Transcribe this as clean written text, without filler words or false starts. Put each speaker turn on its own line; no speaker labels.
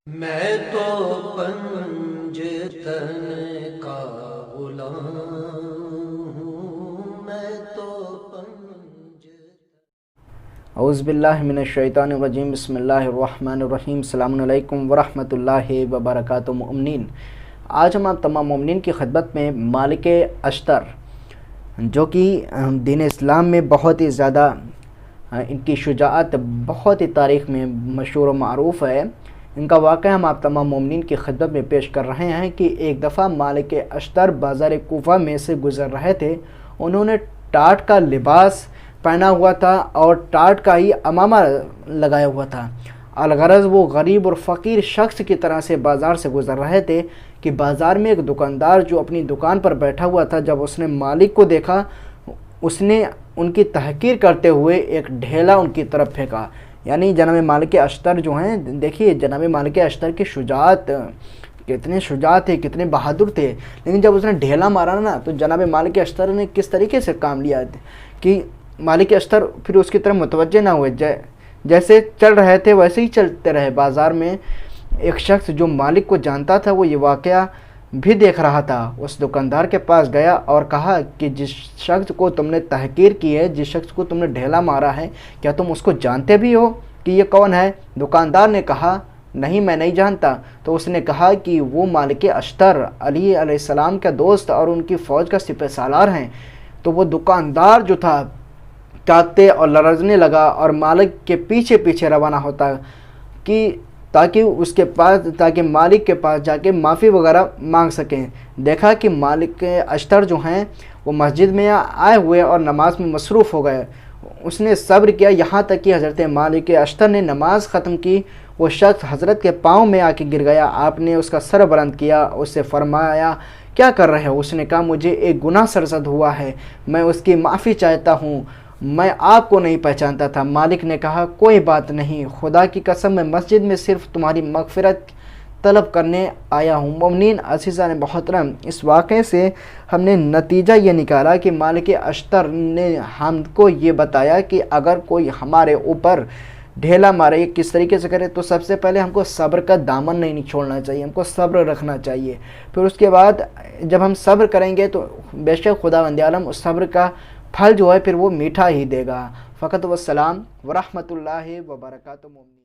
میں تو پنجتن کا غلام ہوں، میں تو
اعوذ باللہ من الشیطان الرجیم، بسم اللہ الرحمن الرحیم۔ السلام علیکم ورحمۃ اللہ وبرکاتہ۔ مومنین، آج ہم آپ تمام مومنین کی خدمت میں مالک اشتر، جو کہ دین اسلام میں بہت ہی زیادہ ان کی شجاعت بہت ہی تاریخ میں مشہور و معروف ہے، ان کا واقعہ ہم آپ تمام مومنین کی خدمت میں پیش کر رہے ہیں کہ ایک دفعہ مالک اشتر بازار کوفہ میں سے گزر رہے تھے۔ انہوں نے ٹاٹ کا لباس پہنا ہوا تھا اور ٹاٹ کا ہی امامہ لگایا ہوا تھا۔ الغرض وہ غریب اور فقیر شخص کی طرح سے بازار سے گزر رہے تھے کہ بازار میں ایک دکاندار جو اپنی دکان پر بیٹھا ہوا تھا، جب اس نے مالک کو دیکھا، اس نے ان کی تحقیر کرتے ہوئے ایک ڈھیلا ان کی طرف پھینکا۔ یعنی جناب مالک اشتر جو ہیں، دیکھیے جناب مالک اشتر کی شجاعت، کتنے شجاع تھے، کتنے بہادر تھے، لیکن جب اس نے ڈھیلا مارا نا تو جناب مالک اشتر نے کس طریقے سے کام لیا کہ مالک اشتر پھر اس کی طرف متوجہ نہ ہوئے، جیسے چل رہے تھے ویسے ہی چلتے رہے۔ بازار میں ایک شخص جو مالک کو جانتا تھا وہ یہ واقعہ بھی دیکھ رہا تھا، اس دکاندار کے پاس گیا اور کہا کہ جس شخص کو تم نے تحقیر کی ہے، جس شخص کو تم نے ڈھیلا مارا ہے، کیا تم اس کو جانتے بھی ہو کہ یہ کون ہے؟ دکاندار نے کہا نہیں، میں نہیں جانتا۔ تو اس نے کہا کہ وہ مالک اشتر علی علیہ السلام کا دوست اور ان کی فوج کا سپہ سالار ہیں۔ تو وہ دکاندار جو تھا کانپتے اور لرزنے لگا اور مالک کے پیچھے پیچھے روانہ ہوتا کہ تاکہ مالک کے پاس جا کے معافی وغیرہ مانگ سکیں۔ دیکھا کہ مالک اشتر جو ہیں وہ مسجد میں آئے ہوئے اور نماز میں مصروف ہو گئے۔ اس نے صبر کیا یہاں تک کہ حضرت مالک اشتر نے نماز ختم کی۔ وہ شخص حضرت کے پاؤں میں آ کے گر گیا۔ آپ نے اس کا سر بلند کیا، اس سے فرمایا کیا کر رہے ہو؟ اس نے کہا مجھے ایک گناہ سرزد ہوا ہے، میں اس کی معافی چاہتا ہوں، میں آپ کو نہیں پہچانتا تھا۔ مالک نے کہا کوئی بات نہیں، خدا کی قسم میں مسجد میں صرف تمہاری مغفرت طلب کرنے آیا ہوں۔ مومنین عزیزان محترم، اس واقعے سے ہم نے نتیجہ یہ نکالا کہ مالک اشتر نے ہم کو یہ بتایا کہ اگر کوئی ہمارے اوپر ڈھیلا مارے کس طریقے سے کرے تو سب سے پہلے ہم کو صبر کا دامن نہیں چھوڑنا چاہیے، ہم کو صبر رکھنا چاہیے۔ پھر اس کے بعد جب ہم صبر کریں گے تو بے شک خداوند عالم اس صبر کا پھل جو ہے پھر وہ میٹھا ہی دے گا۔ فقط والسلام ورحمۃ اللہ وبرکاتہ۔ مومنین